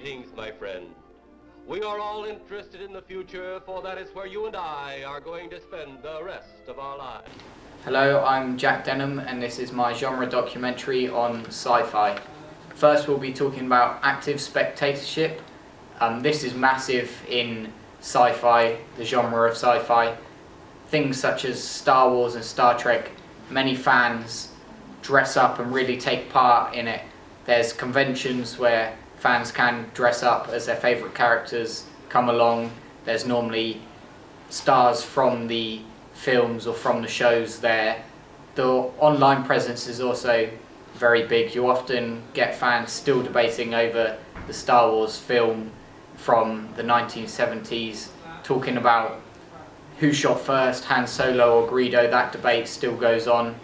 Greetings, my friend. We are all interested in the future, for that is where you and I are going to spend the rest of our lives. Hello, I'm Jack Denham and this is my genre documentary on sci-fi. First we'll be talking about active spectatorship. This is massive in sci-fi, the genre of sci-fi. Things such as Star Wars and Star Trek, many fans dress up and really take part in it. There's conventions where fans can dress up as their favourite characters come along. There's normally stars from the films or from the shows there. The online presence is also very big. You often get fans still debating over the Star Wars film from the 1970s, talking about who shot first, Han Solo or Greedo. That debate still goes on.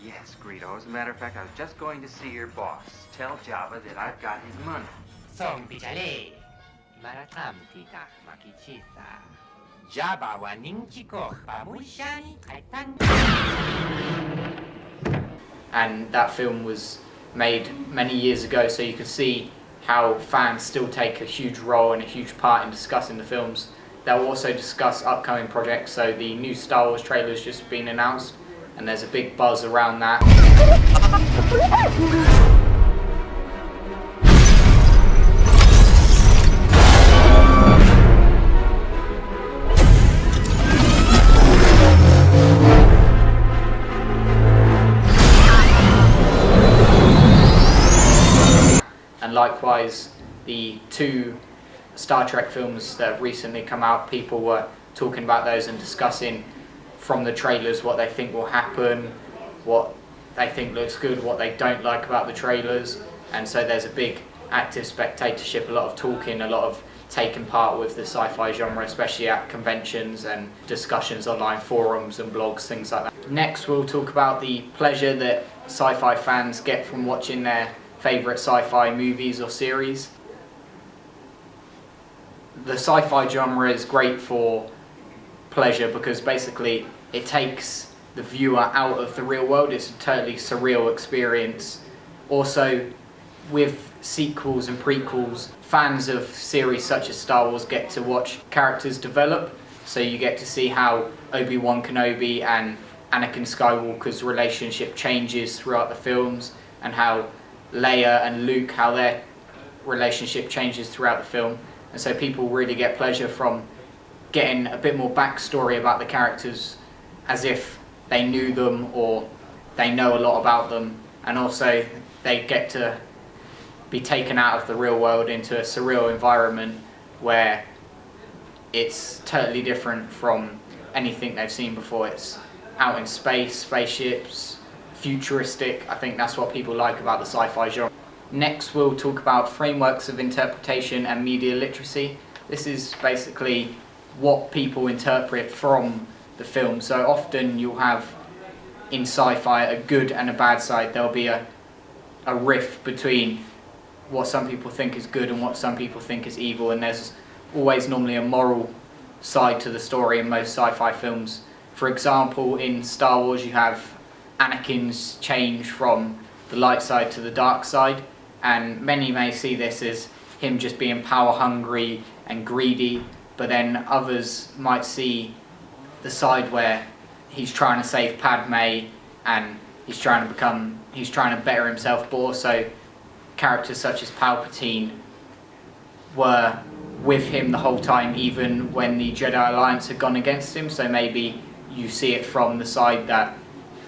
Yes, Greedo. As a matter of fact, I was just going to see your boss. Tell Jabba that I've got his money. And that film was made many years ago, so you can see how fans still take a huge role and a huge part in discussing the films. They'll also discuss upcoming projects, so the new Star Wars trailer has just been announced and there's a big buzz around that. And likewise, the two Star Trek films that have recently come out, people were talking about those and discussing from the trailers what they think will happen, what they think looks good, what they don't like about the trailers. And so there's a big active spectatorship, a lot of talking, a lot of taking part with the sci-fi genre, especially at conventions and discussions online, forums and blogs, things like that. Next we'll talk about the pleasure that sci-fi fans get from watching their favourite sci-fi movies or series. The sci-fi genre is great for pleasure because basically it takes the viewer out of the real world. It's a totally surreal experience. Also, with sequels and prequels, fans of series such as Star Wars get to watch characters develop. So you get to see how Obi-Wan Kenobi and Anakin Skywalker's relationship changes throughout the films, and how Leia and Luke, how their relationship changes throughout the film. And so people really get pleasure from getting a bit more backstory about the characters, as if they knew them or they know a lot about them. And also they get to be taken out of the real world into a surreal environment where it's totally different from anything they've seen before. It's out in space, spaceships, futuristic. I think that's what people like about the sci-fi genre. Next we'll talk about frameworks of interpretation and media literacy. This is basically what people interpret from the film. So often you'll have in sci-fi a good and a bad side. There'll be a rift between what some people think is good and what some people think is evil, and there's always normally a moral side to the story in most sci-fi films. For example, in Star Wars you have Anakin's change from the light side to the dark side, and many may see this as him just being power hungry and greedy, but then others might see the side where he's trying to save Padme and he's trying to better himself. But also characters such as Palpatine were with him the whole time, even when the Jedi Alliance had gone against him. So maybe you see it from the side that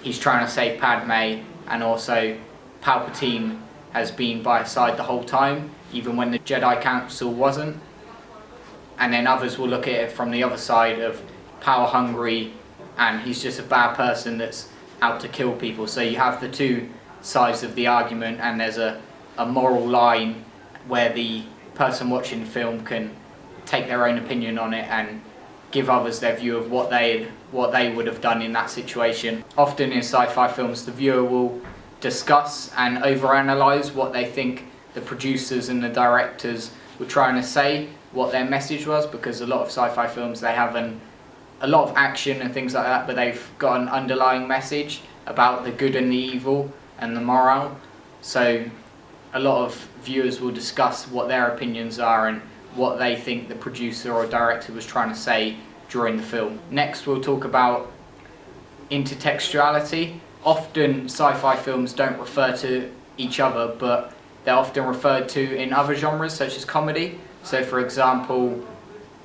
he's trying to save Padme, and also Palpatine has been by his side the whole time, even when the Jedi Council wasn't. And then others will look at it from the other side of power hungry, and he's just a bad person that's out to kill people. So you have the two sides of the argument, and there's a moral line where the person watching the film can take their own opinion on it and give others their view of what they would have done in that situation. Often in sci-fi films, the viewer will discuss and overanalyze what they think the producers and the directors were trying to say, what their message was, because a lot of sci-fi films, they have a lot of action and things like that, but they've got an underlying message about the good and the evil and the moral. So a lot of viewers will discuss what their opinions are and what they think the producer or director was trying to say during the film. Next, we'll talk about intertextuality. Often sci-fi films don't refer to each other, but they're often referred to in other genres such as comedy. So for example,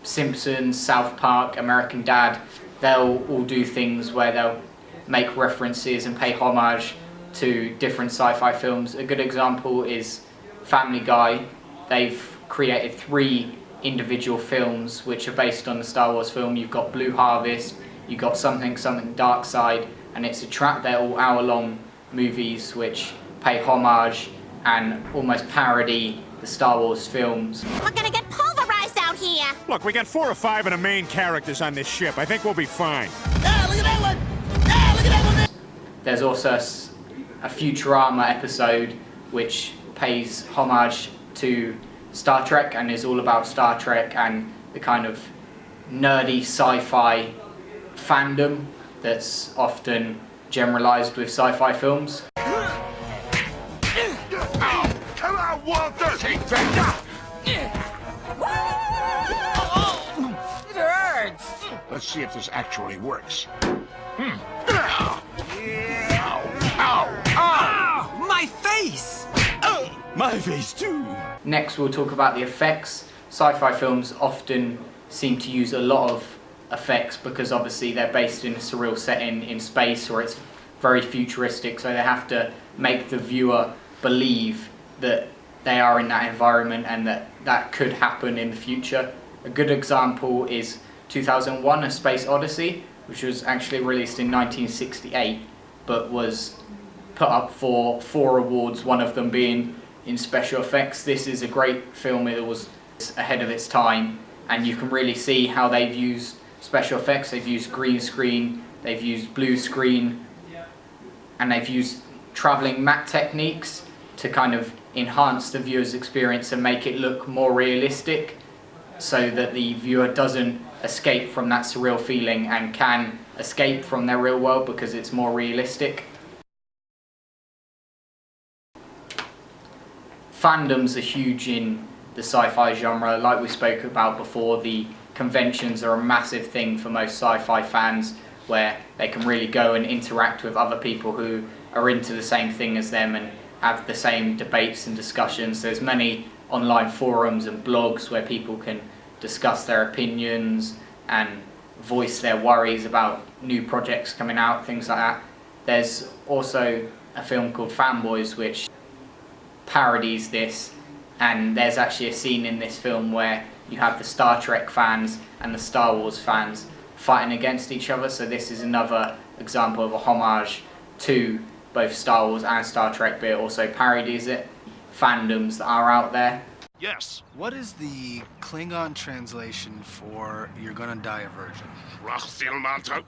Simpsons, South Park, American Dad, they'll all do things where they'll make references and pay homage to different sci-fi films. A good example is Family Guy. They've created 3 individual films which are based on the Star Wars film. You've got Blue Harvest, you've got Something Dark Side, and it's a trap. They're all hour-long movies which pay homage and almost parody the Star Wars films. We're gonna get pulverized out here. Look, we got 4 or 5 of the main characters on this ship. I think we'll be fine. Ah, look at that one! Ah, look at that one! There's also a Futurama episode which pays homage to Star Trek and is all about Star Trek and the kind of nerdy sci-fi fandom that's often generalized with sci-fi films. Come on, Walter! Take that! It hurts! Let's see if this actually works. Ow! Ow! Ow! My face! My face too! Next, we'll talk about the effects. Sci-fi films often seem to use a lot of effects because obviously they're based in a surreal setting in space, or it's very futuristic, so they have to make the viewer believe that they are in that environment and that could happen in the future. A good example is 2001: A Space Odyssey, which was actually released in 1968, but was put up for 4 awards, one of them being in special effects. This is a great film. It was ahead of its time, and you can really see how they've used special effects. They've used green screen, they've used blue screen, and they've used traveling matte techniques to kind of enhance the viewer's experience and make it look more realistic, so that the viewer doesn't escape from that surreal feeling and can escape from their real world because it's more realistic. Fandoms are huge in the sci-fi genre. Like we spoke about before, the conventions are a massive thing for most sci-fi fans, where they can really go and interact with other people who are into the same thing as them and have the same debates and discussions. There's many online forums and blogs where people can discuss their opinions and voice their worries about new projects coming out, things like that. There's also a film called Fanboys which parodies this, and there's actually a scene in this film where you have the Star Trek fans and the Star Wars fans fighting against each other, so this is another example of a homage to both Star Wars and Star Trek, but it also parodies it. Fandoms that are out there. Yes. What is the Klingon translation for "You're gonna die a virgin"? Rachsilmanto.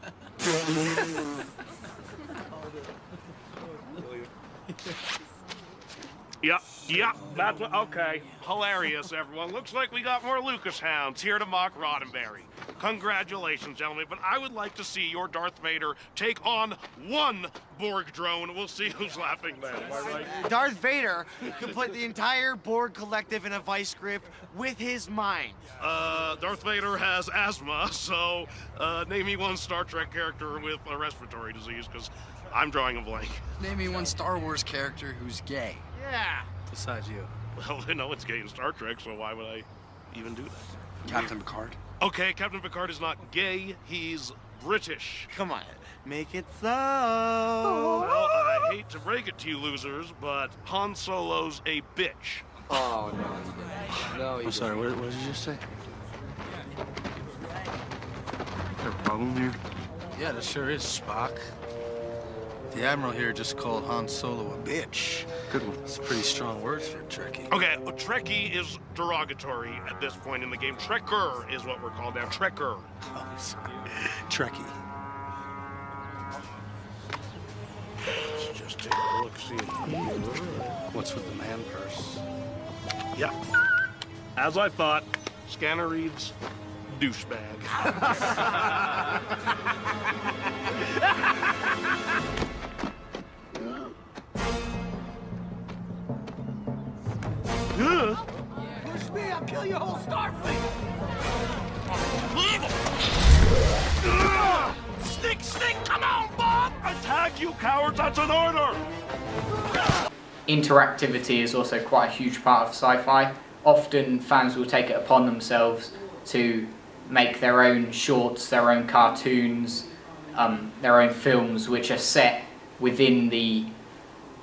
Yep, that's what, okay. Hilarious, everyone. Looks like we got more Lucas hounds here to mock Roddenberry. Congratulations, gentlemen, but I would like to see your Darth Vader take on 1 Borg drone. We'll see who's laughing then, am I right? Darth Vader could put the entire Borg collective in a vice grip with his mind. Darth Vader has asthma, so name me 1 Star Trek character with a respiratory disease, because I'm drawing a blank. Name me 1 Star Wars character who's gay. Yeah. Besides you. Well, I know it's gay in Star Trek, so why would I even do that? Captain Picard. Okay, Captain Picard is not gay, he's British. Come on, make it so. Well, I hate to break it to you losers, but Han Solo's a bitch. Oh, no, no. I'm sorry, what did you just say? Is there a problem here? Yeah, that sure is, Spock. The Admiral here just called Han Solo a bitch. Good one. It's pretty strong words for a Trekkie. Okay, a Trekkie is derogatory at this point in the game. Trekker is what we're called now. Trekker. Oh, I'm sorry. Trekkie. Let's just take a look, see. What's with the man purse? Yep. As I thought, scanner reads douchebag. kill your whole Starfleet! Sneak, come on, Bob! Attack, you cowards, that's an order! Interactivity is also quite a huge part of sci-fi. Often fans will take it upon themselves to make their own shorts, their own cartoons, their own films which are set within the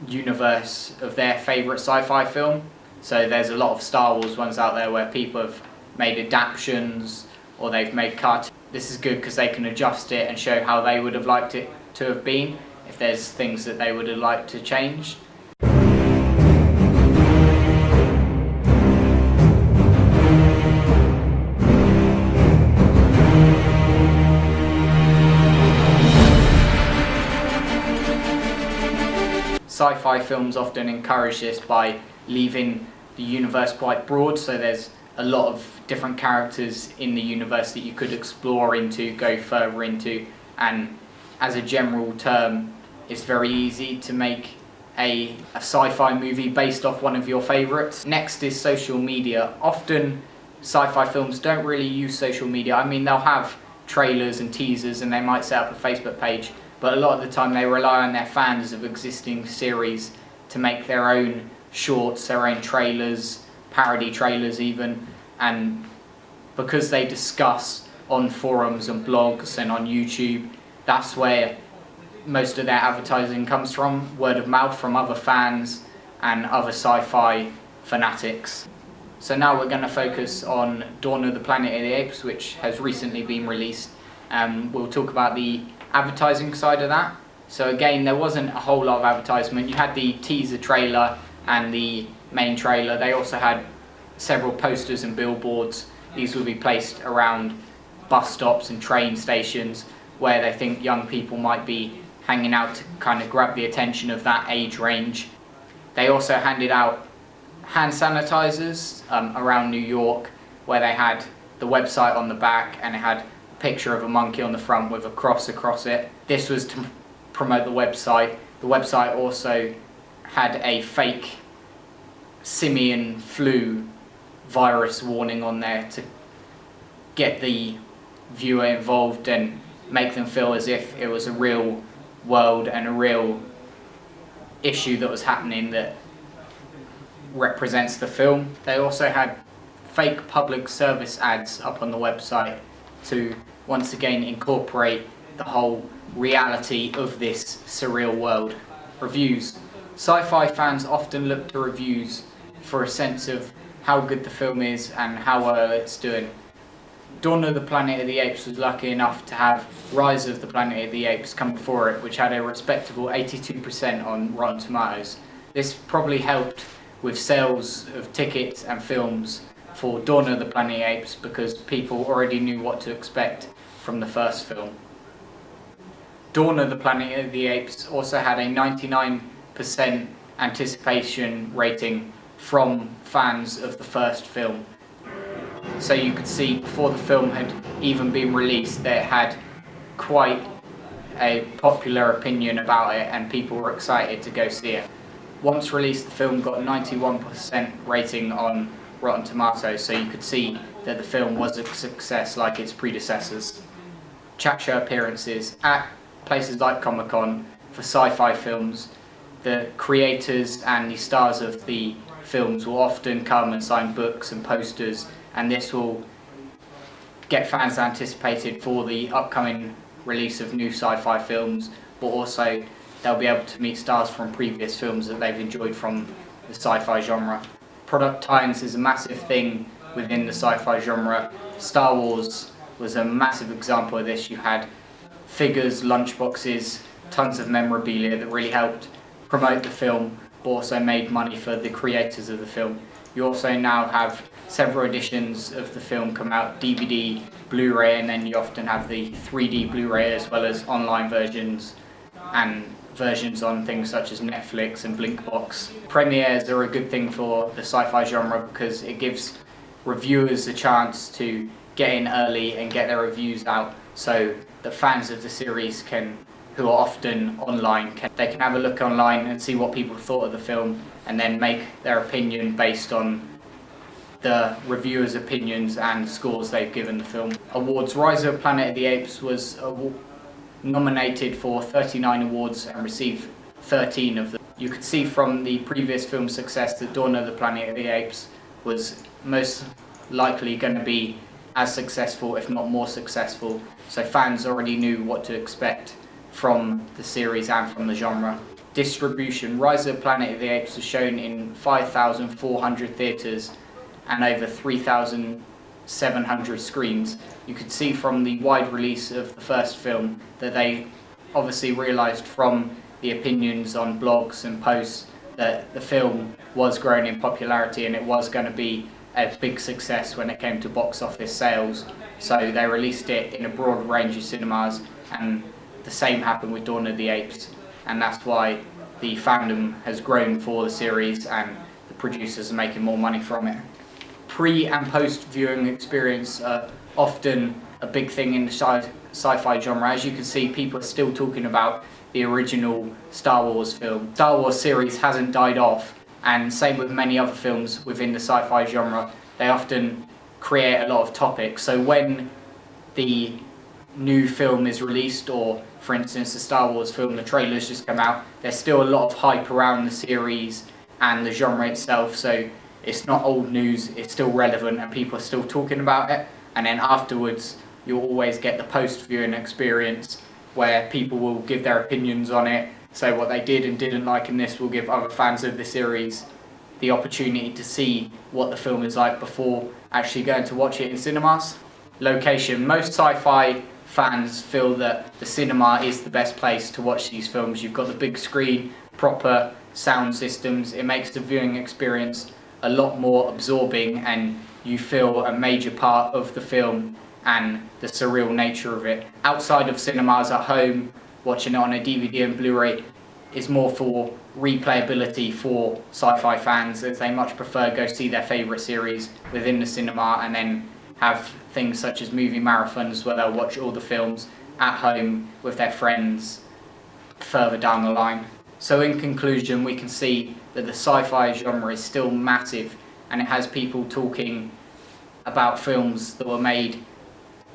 universe of their favourite sci-fi film. So there's a lot of Star Wars ones out there where people have made adaptations or they've made cartoons. This is good because they can adjust it and show how they would have liked it to have been, if there's things that they would have liked to change. Sci-fi films often encourage this by leaving the universe quite broad, so there's a lot of different characters in the universe that you could explore into, go further into, and as a general term, it's very easy to make a sci-fi movie based off one of your favourites. Next is social media. Often sci-fi films don't really use social media. I mean, they'll have trailers and teasers and they might set up a Facebook page, but a lot of the time they rely on their fans of existing series to make their own shorts, their own trailers, parody trailers even, and because they discuss on forums and blogs and on YouTube, that's where most of their advertising comes from, word of mouth from other fans and other sci-fi fanatics. So now we're going to focus on Dawn of the Planet of the Apes, which has recently been released. We'll talk about the advertising side of that. So again, there wasn't a whole lot of advertisement. You had the teaser trailer and the main trailer. They also had several posters and billboards. These will be placed around bus stops and train stations where they think young people might be hanging out to kind of grab the attention of that age range. They also handed out hand sanitizers around New York, where they had the website on the back and it had a picture of a monkey on the front with a cross across it. This was to promote the website. The website also had a fake simian flu virus warning on there to get the viewer involved and make them feel as if it was a real world and a real issue that was happening that represents the film. They also had fake public service ads up on the website to once again incorporate the whole reality of this surreal world. Reviews. Sci-fi fans often look to reviews for a sense of how good the film is and how well it's doing. Dawn of the Planet of the Apes was lucky enough to have Rise of the Planet of the Apes come before it, which had a respectable 82% on Rotten Tomatoes. This probably helped with sales of tickets and films for Dawn of the Planet of the Apes because people already knew what to expect from the first film. Dawn of the Planet of the Apes also had a 99% anticipation rating from fans of the first film. So you could see before the film had even been released that it had quite a popular opinion about it and people were excited to go see it. Once released, the film got a 91% rating on Rotten Tomatoes, so you could see that the film was a success like its predecessors. Chat show appearances at places like Comic-Con for sci-fi films. The creators and the stars of the films will often come and sign books and posters, and this will get fans anticipated for the upcoming release of new sci-fi films, but also they'll be able to meet stars from previous films that they've enjoyed from the sci-fi genre. Product tie-ins is a massive thing within the sci-fi genre. Star Wars was a massive example of this. You had figures, lunchboxes, tons of memorabilia that really helped promote the film, but also made money for the creators of the film. You also now have several editions of the film come out, DVD, Blu-ray, and then you often have the 3D Blu-ray as well as online versions and versions on things such as Netflix and Blinkbox. Premieres are a good thing for the sci-fi genre because it gives reviewers a chance to get in early and get their reviews out so the fans of the series can, who are often online, they can have a look online and see what people thought of the film and then make their opinion based on the reviewers' opinions and scores they've given the film. Awards: Rise of the Planet of the Apes was nominated for 39 awards and received 13 of them. You could see from the previous film success that Dawn of the Planet of the Apes was most likely going to be as successful, if not more successful, so fans already knew what to expect from the series and from the genre. Distribution: Rise of the Planet of the Apes was shown in 5,400 theatres and over 3,700 screens. You could see from the wide release of the first film that they obviously realised from the opinions on blogs and posts that the film was growing in popularity and it was going to be a big success when it came to box office sales. So they released it in a broad range of cinemas, and the same happened with Dawn of the Apes, and that's why the fandom has grown for the series and the producers are making more money from it. Pre and post viewing experience are often a big thing in the sci-fi genre. As you can see, people are still talking about the original Star Wars film. Star Wars series hasn't died off, and same with many other films within the sci-fi genre. They often create a lot of topics. So when the new film is released, or for instance the Star Wars film, the trailers just come out, there's still a lot of hype around the series and the genre itself, so it's not old news, it's still relevant and people are still talking about it. And then afterwards you'll always get the post-viewing experience where people will give their opinions on it, say what they did and didn't like, and this will give other fans of the series the opportunity to see what the film is like before actually going to watch it in cinemas. Location: most sci-fi fans feel that the cinema is the best place to watch these films. You've got the big screen, proper sound systems, it makes the viewing experience a lot more absorbing and you feel a major part of the film and the surreal nature of it. Outside of cinemas, at home, watching it on a DVD and Blu-ray is more for replayability for sci-fi fans, as they much prefer go see their favourite series within the cinema and then have things such as movie marathons where they'll watch all the films at home with their friends further down the line. So in conclusion, we can see that the sci-fi genre is still massive and it has people talking about films that were made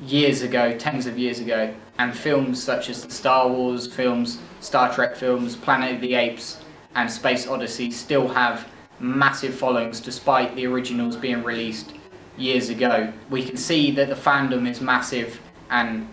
years ago, tens of years ago, and films such as the Star Wars films, Star Trek films, Planet of the Apes and Space Odyssey still have massive followings despite the originals being released years ago. We can see that the fandom is massive and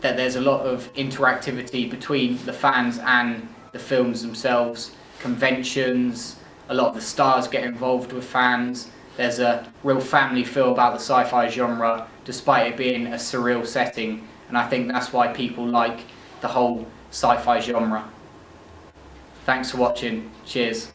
that there's a lot of interactivity between the fans and the films themselves. Conventions, a lot of the stars get involved with fans. There's a real family feel about the sci-fi genre despite it being a surreal setting, and I think that's why people like the whole sci-fi genre. Thanks for watching. Cheers.